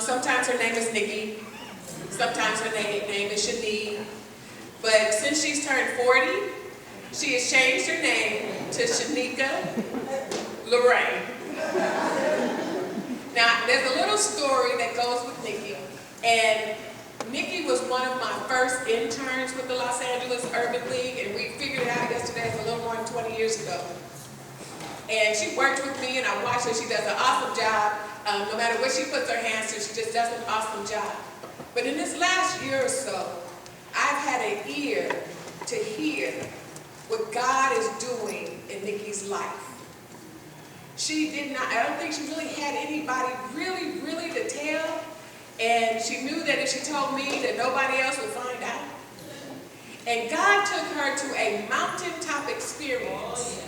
Sometimes her name is Nikki. Sometimes her name is Shanique. But since she's turned 40, she has changed her name to Shanika Lorraine. Now, there's a little story that goes with Nikki. And Nikki was one of my first interns with the Los Angeles Urban League, and we figured it out yesterday, it's a little more than 20 years ago. And she worked with me, and I watched her. She does an awesome job. No matter what she puts her hands to, she just does an awesome job. But in this last year or so, I've had an ear to hear what God is doing in Nikki's life. She did not, I don't think she really had anybody really to tell. And she knew that if she told me that nobody else would find out. And God took her to a mountaintop experience.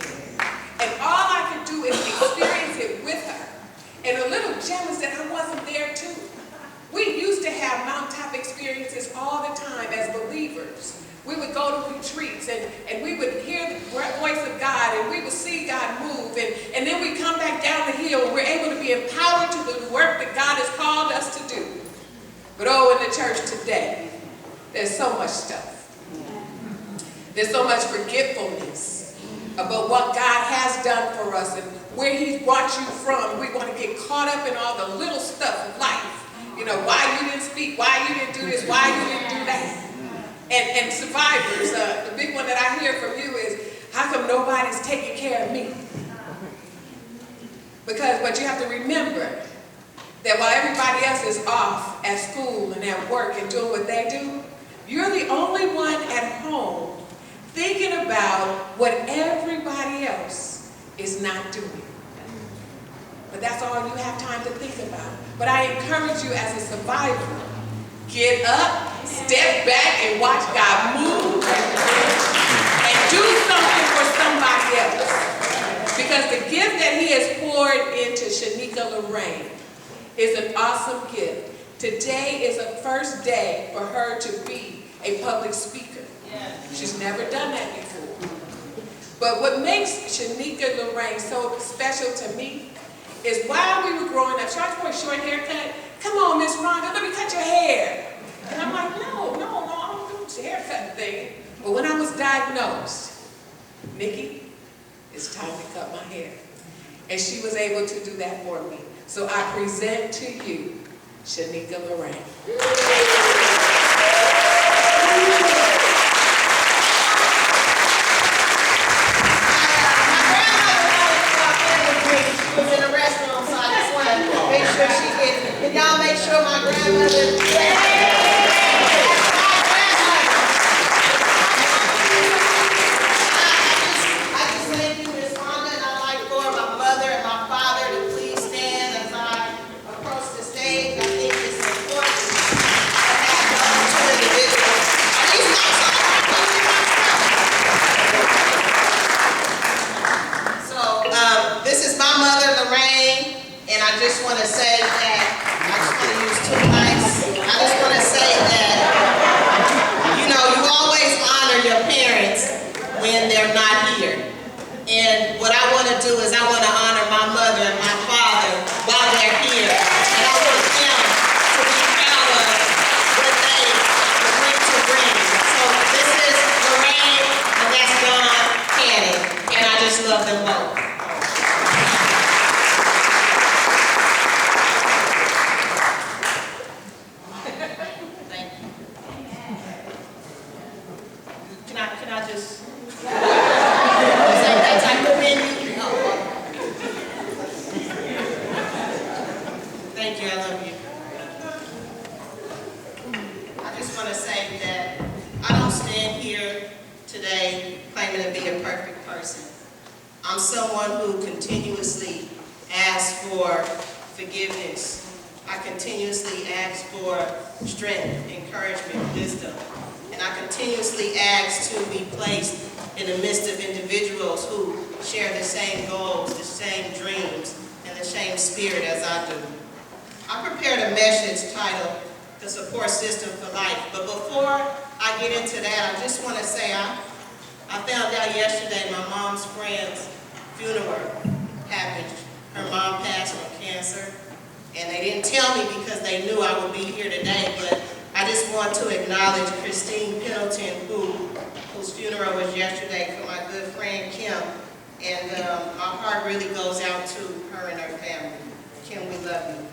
And all I could do is experience it with her. And a little jealous that I wasn't there too. We used to have mountaintop experiences all the time as believers. We would go to retreats and we would hear the voice of God and we would see God move. And then we come back down the hill and we're able to be empowered to the work that God has called us to do. But oh, in the church today, there's so much stuff. There's so much forgetfulness about what God has done for us and where He's brought you from. We want to get caught up in all the little stuff of life. You know, why you didn't speak, why you didn't do this, why you didn't do that. And survivors, the big one that I hear from you is, how come nobody's taking care of me? But you have to remember that while everybody else is off at school and at work and doing what they do, you're the only one at home thinking about what everybody else is not doing. But that's all you have time to think about. But I encourage you as a survivor, get up, step back, and watch God move and do something for somebody else. Because the gift that He has poured into Shanika Lorraine is an awesome gift. Today is the first day for her to be a public speaker. She's never done that before. But what makes Shanika Lorraine so special to me is while we were growing up, Charles for a short haircut. Come on, Miss Rhonda, let me cut your hair. And I'm like, no, I don't do this haircut thing. But when I was diagnosed, Nikki, it's time to cut my hair. And she was able to do that for me. So I present to you, Shanika Lorraine. Y'all make sure my grandmother I just thank you, Miss Rhonda, and I'd like for my mother and my father to please stand as I approach the stage. I think it's important to have those two individuals. At least so, this is my mother, Lorraine, and I just want to say that I just want to say that, you know, you always honor your parents when they're not here. And what I want to do is I want to honor my mother and my father while they're here. And I want them to be proud of what they bring. So this is Lorraine and that's Don Cannon. And I just love them both. Thank you, I love you. I just want to say that I don't stand here today claiming to be a perfect person. I'm someone who continuously asks for forgiveness. I continuously ask for strength, encouragement, wisdom. And I continuously ask to be placed in the midst of individuals who share the same goals, the same dreams, and the same spirit as I do. I prepared a message titled, The Support System for Life. But before I get into that, I just want to say I found out yesterday my mom's friend's funeral happened. Her mom passed from cancer. And they didn't tell me because they knew I would be here today, but I just want to acknowledge Christine Pendleton, whose funeral was yesterday, for my good friend Kim. And my heart really goes out to her and her family. Kim, we love you.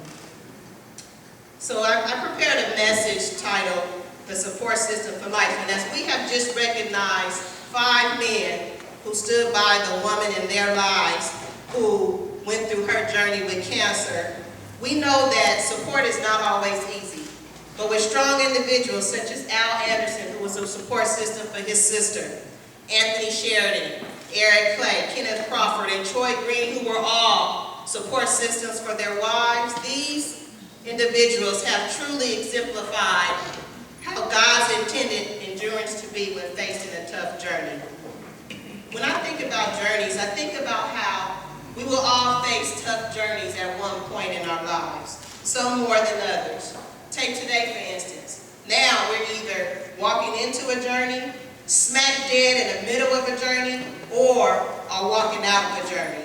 So I prepared a message titled, The Support System for Life. And as we have just recognized 5 men who stood by the woman in their lives who went through her journey with cancer, we know that support is not always easy. But with strong individuals such as Al Anderson, who was a support system for his sister, Anthony Sheridan, Eric Clay, Kenneth Crawford, and Troy Green, who were all support systems for their wives, these individuals have truly exemplified how God's intended endurance to be when faced in a tough journey. When I think about journeys, I think about how we will all face tough journeys at one point in our lives, some more than others. Take today, for instance. Now we're either walking into a journey, smack dead in the middle of a journey, or are walking out of a journey.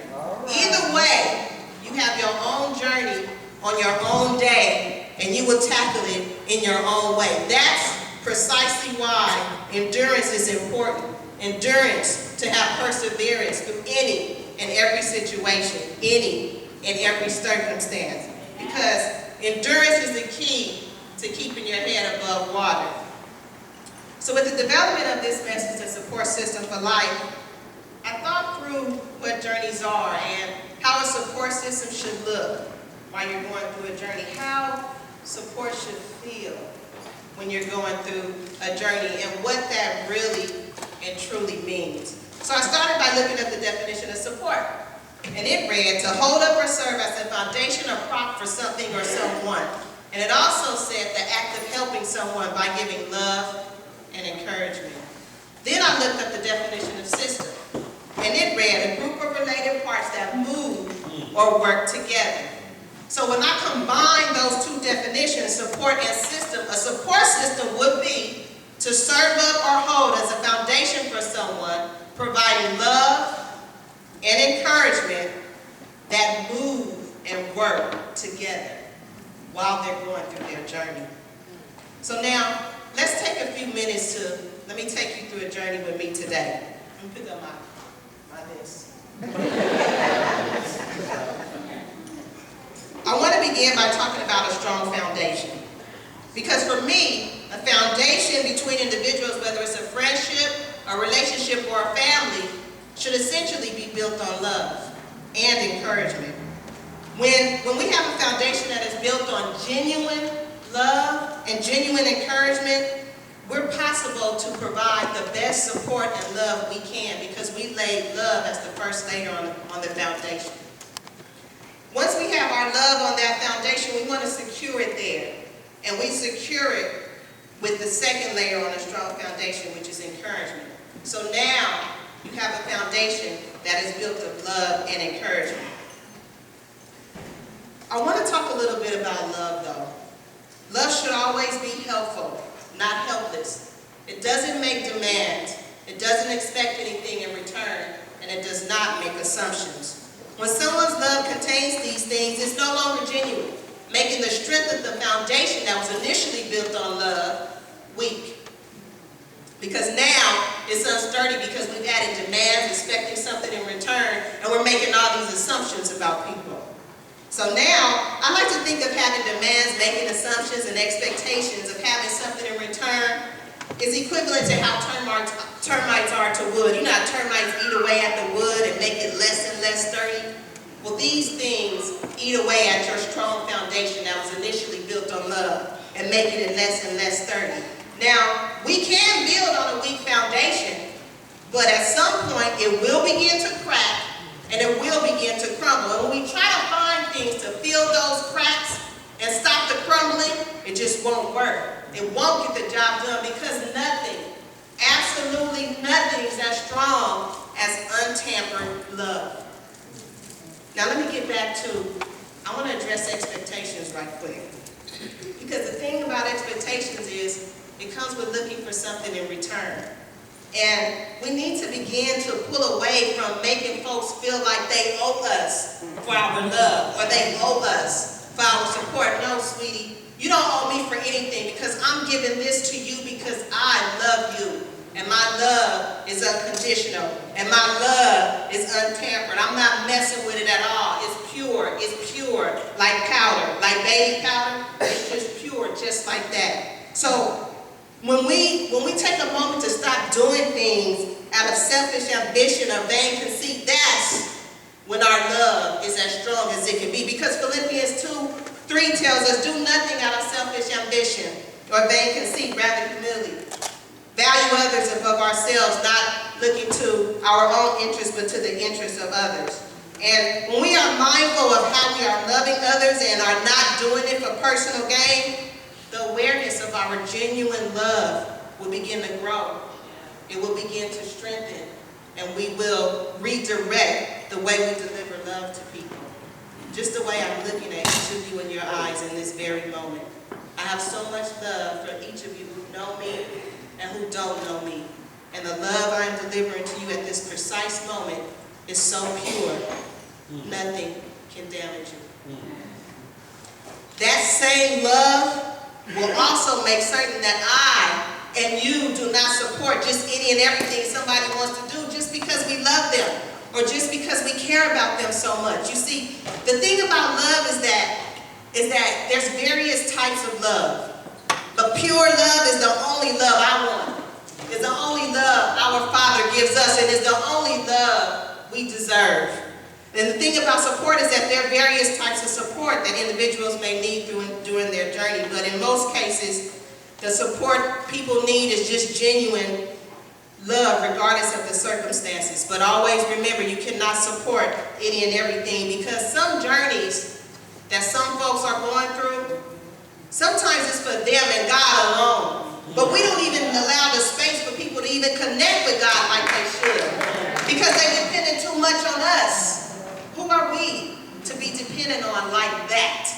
Either way, you have your own journey on your own day, and you will tackle it in your own way. That's precisely why endurance is important. Endurance, to have perseverance through any and every situation, any and every circumstance. Because endurance is the key to keeping your head above water. So with the development of this message, the support system for life, I thought through what journeys are and how a support system should look while you're going through a journey, how support should feel when you're going through a journey, and what that really and truly means. So I started by looking at the definition of support. And it read, to hold up or serve as a foundation or prop for something or someone. And it also said the act of helping someone by giving love and encouragement. Then I looked up the definition of system. And it read, a group of related parts that move or work together. So when I combine those two definitions, support and system, a support system would be to serve up or hold as a foundation for someone, providing love and encouragement that move and work together while they're going through their journey. So now, let's take a few minutes let me take you through a journey with me today. Let me pick up my list. I want to begin by talking about a strong foundation. Because for me, a foundation between individuals, whether it's a friendship, a relationship, or a family, should essentially be built on love and encouragement. When we have a foundation that is built on genuine love and genuine encouragement, we're possible to provide the best support and love we can, because we laid love as the first layer on the foundation. Once we have our love on that foundation, we want to secure it there. And we secure it with the second layer on a strong foundation, which is encouragement. So now you have a foundation that is built of love and encouragement. I want to talk a little bit about love, though. Love should always be helpful, not helpless. It doesn't make demands. It doesn't expect anything in return, and it does not make assumptions. When someone's love contains these things, it's no longer genuine, making the strength of the foundation that was initially built on love weak. Because now it's unsturdy because we've added demands, expecting something in return, and we're making all these assumptions about people. So now, I like to think of having demands, making assumptions, and expectations of having something in return is equivalent to how termites are to wood. You know how termites eat away at the wood and make it less and less sturdy? Well, these things eat away at your strong foundation that was initially built on love and making it less and less sturdy. Now, we can build on a weak foundation, but at some point it will begin to crack and it will begin to crumble. And when we try to find things to fill those cracks and stop the crumbling, it just won't work. It won't get the job done, because nothing, absolutely nothing is as strong as untampered love. Now let me get back to, I want to address expectations right quick. Because the thing about expectations is, it comes with looking for something in return. And we need to begin to pull away from making folks feel like they owe us for our love, or they owe us for our support. No, sweetie, you don't owe me for anything because I'm giving this to you because I love you. And my love is unconditional. And my love is untampered. I'm not messing with it at all. It's pure. It's pure like powder, like baby powder. It's just pure, just like that. So when we take a moment to stop doing things out of selfish ambition or vain conceit, that's when our love is as strong as it can be. Because Philippians 2:3 tells us, do nothing out of selfish ambition or vain conceit, rather humility. Value others above ourselves, not looking to our own interests, but to the interests of others. And when we are mindful of how we are loving others and are not doing it for personal gain, the awareness of our genuine love will begin to grow. It will begin to strengthen, and we will redirect the way we deliver love to people. Just the way I'm looking at each of you in your eyes in this very moment. I have so much love for each of you who know me and who don't know me. And the love I'm delivering to you at this precise moment is so pure, nothing can damage you. That same love will also make certain that I and you do not support just any and everything somebody wants to do just because we love them or just because we care about them so much. You see, the thing about love is that there's various types of love. But pure love is the only love I want. It's the only love our Father gives us, and it's the only love we deserve. And the thing about support is that there are various types of support that individuals may need during their journey. But in most cases, the support people need is just genuine love, regardless of the circumstances. But always remember, you cannot support any and everything, because some journeys that some folks are going through, sometimes it's for them and God alone. But we don't even allow the space for people to even connect with God like they should, because they're dependent too much on us. Who are we to be dependent on like that?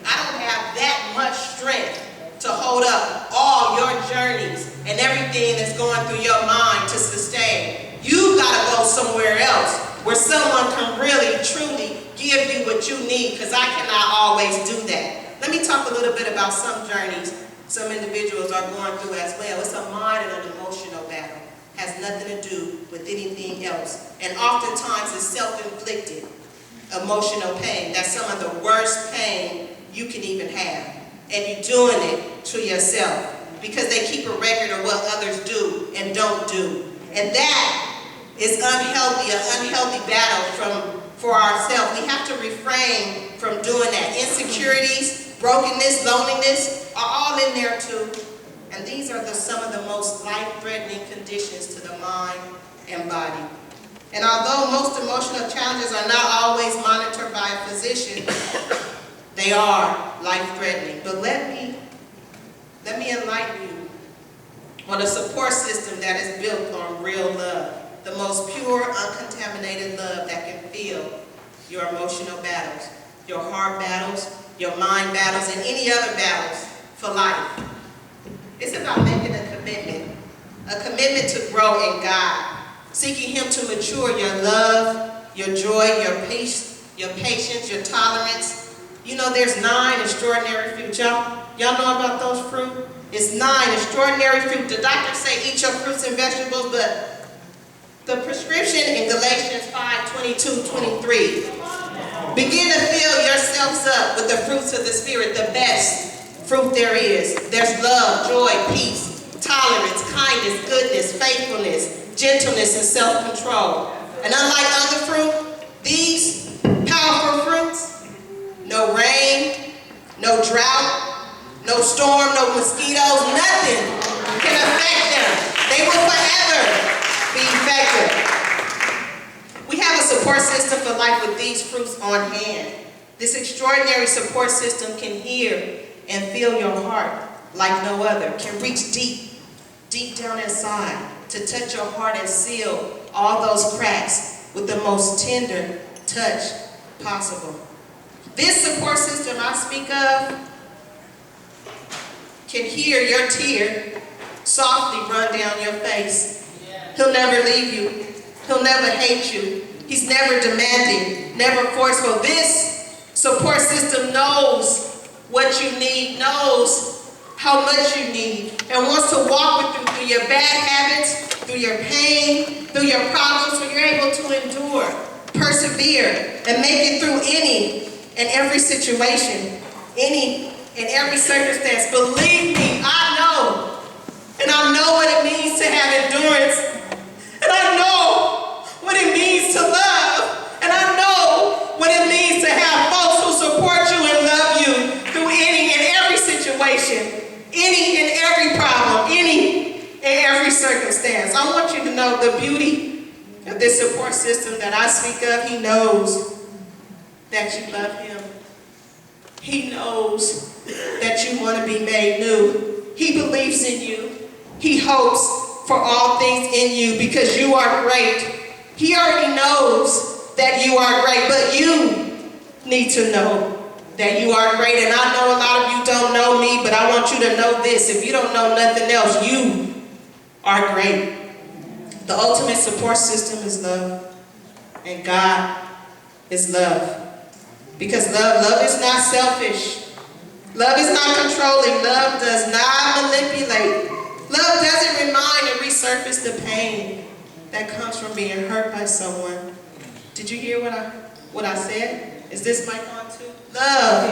I don't have that much strength to hold up all your journeys and everything that's going through your mind to sustain. You got to go somewhere else where someone can really, truly give you what you need, because I cannot always do that. Let me talk a little bit about some journeys some individuals are going through as well. It's a mind and an emotional battle. Has nothing to do with anything else. And oftentimes it's self-inflicted emotional pain. That's some of the worst pain you can even have. And you're doing it to yourself because they keep a record of what others do and don't do. And that is unhealthy, an unhealthy battle for ourselves. We have to refrain from doing that. Insecurities, brokenness, loneliness are all in there too. And these are some of the most life-threatening conditions to the mind and body. And although most emotional challenges are not always monitored by a physician, they are life-threatening. But let me enlighten you on a support system that is built on real love. The most pure, uncontaminated love that can feel your emotional battles, your heart battles, your mind battles, and any other battles for life. It's about making a commitment to grow in God, seeking Him to mature your love, your joy, your patience, your tolerance. You know, there's 9 extraordinary fruits. Y'all know about those fruit? It's 9 extraordinary fruit. The doctors say eat your fruits and vegetables, but the prescription in Galatians 5:22-23. Begin to fill yourselves up with the fruits of the Spirit, the best fruit there is. There's love, joy, peace, tolerance, kindness, goodness, faithfulness, gentleness, and self-control. And unlike other fruit, these powerful fruits, no rain, no drought, no storm, no mosquitoes, nothing can affect them. They will forever be effective. We have a support system for life with these fruits on hand. This extraordinary support system can hear and feel your heart like no other, can reach deep down inside to touch your heart and seal all those cracks with the most tender touch possible. This support system I speak of can hear your tear softly run down your face. He'll never leave you. He'll never hate you. He's never demanding, never forceful. This support system knows what you need, knows how much you need, and wants to walk with you through your bad habits, through your pain, through your problems, so you're able to endure, persevere, and make it through any and every situation, any and every circumstance. Believe me, I know. And I know what it means to have endurance. And I know what it means to love. And I know what it means to have folks who support you and love you through any and every situation, any and every problem, any and every circumstance. I want you to know the beauty of this support system that I speak of. He knows that you love him. He knows that you want to be made new. He believes in you. He hopes for all things in you because you are great. He already knows that you are great, but you need to know that you are great. And I know a lot of you don't know me, but I want you to know this. If you don't know nothing else, you are great. The ultimate support system is love, and God is love. Because love is not selfish. Love is not controlling. Love does not manipulate. Love doesn't remind and resurface the pain that comes from being hurt by someone. Did you hear what I said? Is this mic on too? Love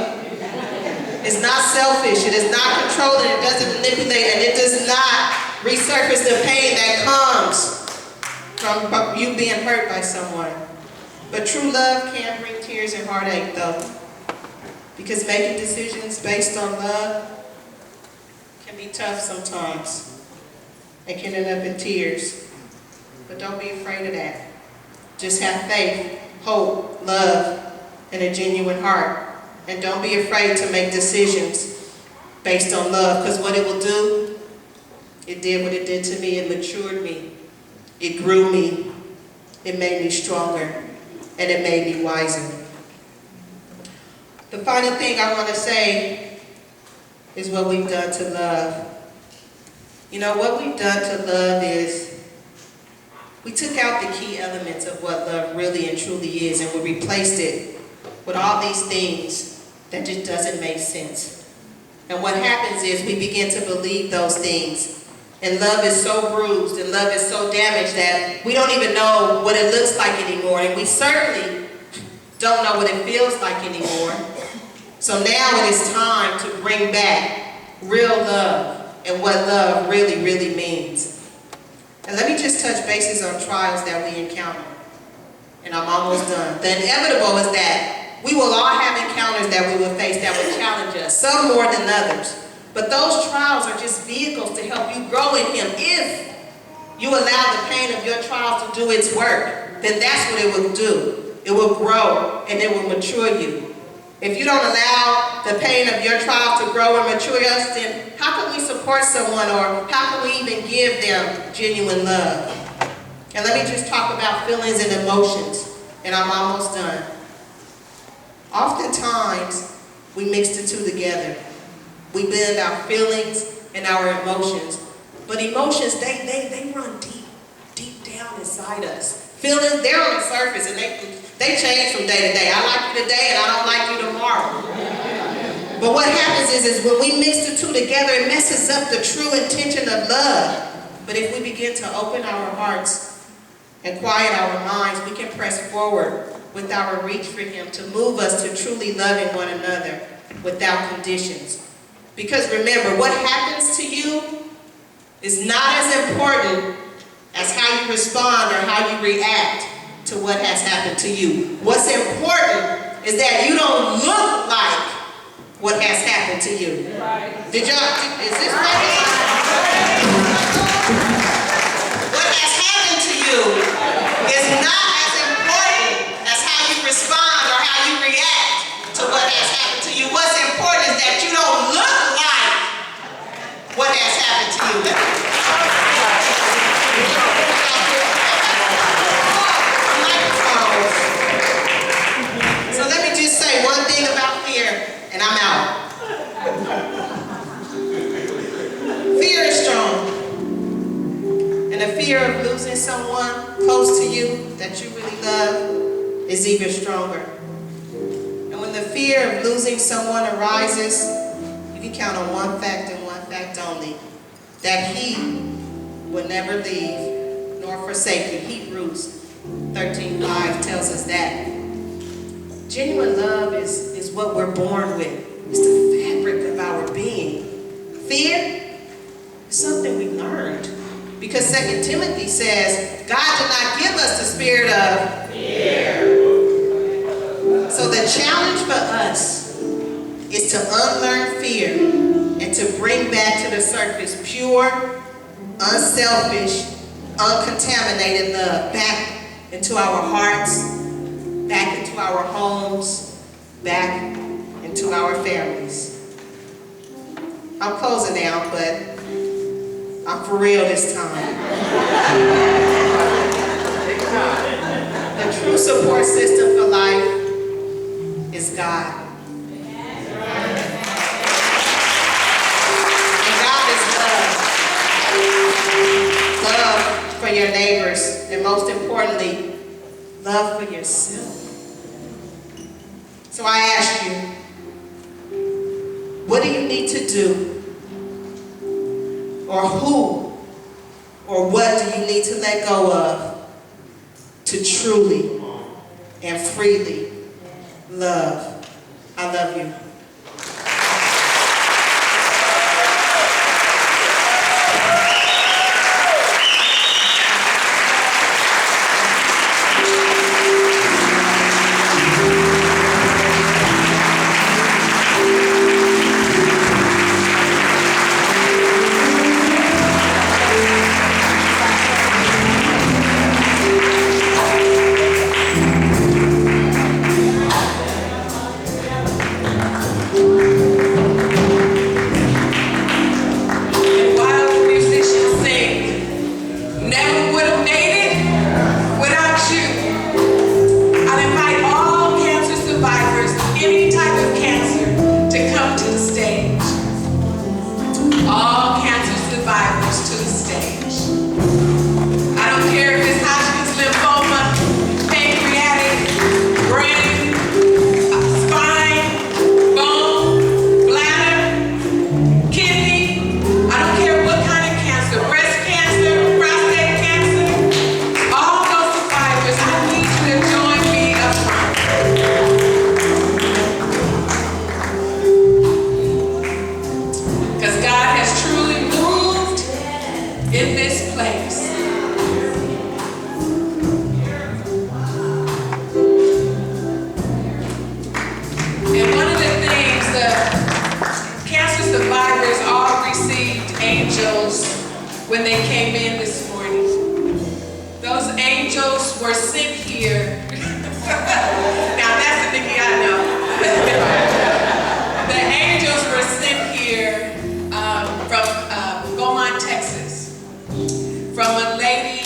is not selfish. It is not controlling. It doesn't manipulate, and it does not resurface the pain that comes from you being hurt by someone. But true love can bring tears and heartache, though, because making decisions based on love can be tough sometimes and can end up in tears. But don't be afraid of that. Just have faith, hope, love, and a genuine heart. And don't be afraid to make decisions based on love, because what it will do, it did what it did to me. It matured me. It grew me. It made me stronger. And it made me wiser. The final thing I want to say is what we've done to love. You know, what we've done to love is we took out the key elements of what love really and truly is, and we replaced it with all these things that just doesn't make sense. And what happens is we begin to believe those things. And love is so bruised and love is so damaged that we don't even know what it looks like anymore. And we certainly don't know what it feels like anymore. So now it is time to bring back real love and what love really, really means. And let me just touch bases on trials that we encounter. And I'm almost done. The inevitable is that we will all have encounters that we will face that will challenge us, some more than others. But those trials are just vehicles to help you grow in him. If you allow the pain of your trials to do its work, then that's what it will do. It will grow and it will mature you. If you don't allow the pain of your trials to grow and mature us, then how can we support someone, or how can we even give them genuine love? And let me just talk about feelings and emotions, and I'm almost done. Oftentimes, we mix the two together. We blend our feelings and our emotions. But emotions, they run deep down inside us. Feelings, they're on the surface and they change from day to day. I like you today and I don't like you tomorrow. But what happens is when we mix the two together, it messes up the true intention of love. But if we begin to open our hearts and quiet our minds, we can press forward with our reach for him to move us to truly loving one another without conditions. Because remember, what happens to you is not as important as how you respond or how you react to what has happened to you. What's important is that you don't look like what has happened to you. Did y'all, is this right? What has happened to you is not as important as how you respond or how you react to what has happened to you. What's important is that you don't look like what has happened to you. So let me just say one thing about fear, and I'm out. Fear is strong. And the fear of losing someone close to you that you really love is even stronger. And when the fear of losing someone arises, you can count on one fact and one fact only, that He will never leave nor forsake you. Hebrews 13:5 tells us that. Genuine love is what we're born with. It's the fabric of our being. Fear is something we learned. Because 2 Timothy says, God did not give us the spirit of fear. So the challenge for us is to unlearn fear and to bring back to the surface pure, unselfish, uncontaminated love back into our hearts, back into our homes, back into our families. I'm closing now, but I'm for real this time. The true support system for life is God. And God is love. Love for your neighbors, and most importantly, love for yourself. So I ask you, what do you need to do? Or who or what do you need to let go of to truly and freely love? I love you. When they came in this morning, those angels were sent here. Now that's the Nikki I know. The angels were sent here from Beaumont, Texas, from a lady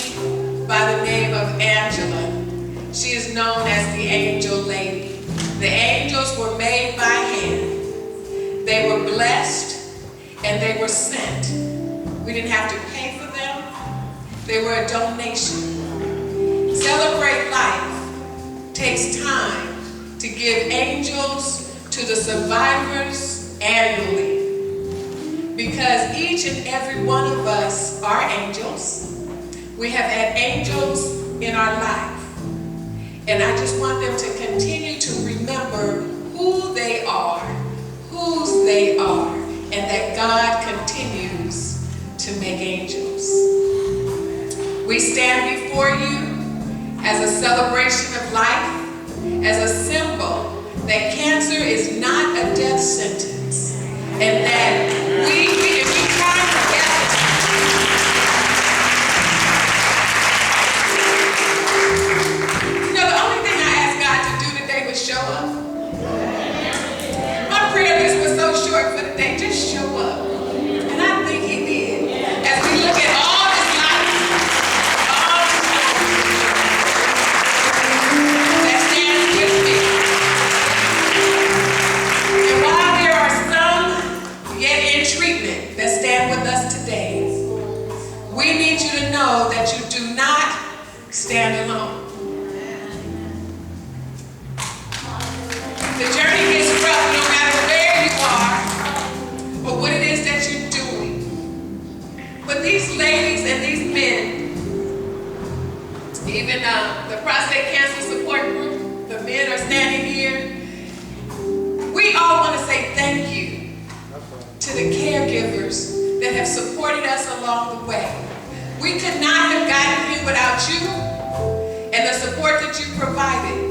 by the name of Angela. She is known as the Angel Lady. The angels were made by hand. They were blessed and they were sent. We didn't have to pay for them. They were a donation. Celebrate Life takes time to give angels to the survivors annually. Because each and every one of us are angels. We have had angels in our life. And I just want them to continue to remember who they are, whose they are, and that God continues to make angels. We stand before you as a celebration of life, as a symbol that cancer is not a death sentence, and that if we come together, you know, the only thing I asked God to do today was show up. My prayer list was so short for the day, just show up. And I think He did. As we look at all this life, that stands with me. And while there are some to the caregivers that have supported us along the way. We could not have gotten here without you and the support that you provided.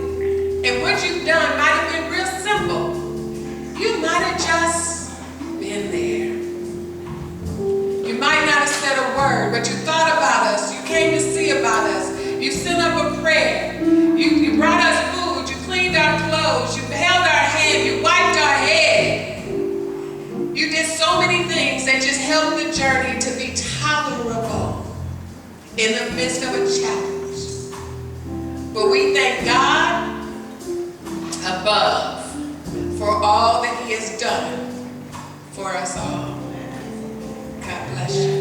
And what you've done might have been real simple. You might have just been there. You might not have said a word, but you thought about us. You came to see about us. You sent up a prayer. You brought us food. You cleaned our clothes. You held our hand. You wiped our head. You did so many things that just helped the journey to be tolerable in the midst of a challenge. But we thank God above for all that He has done for us all. God bless you.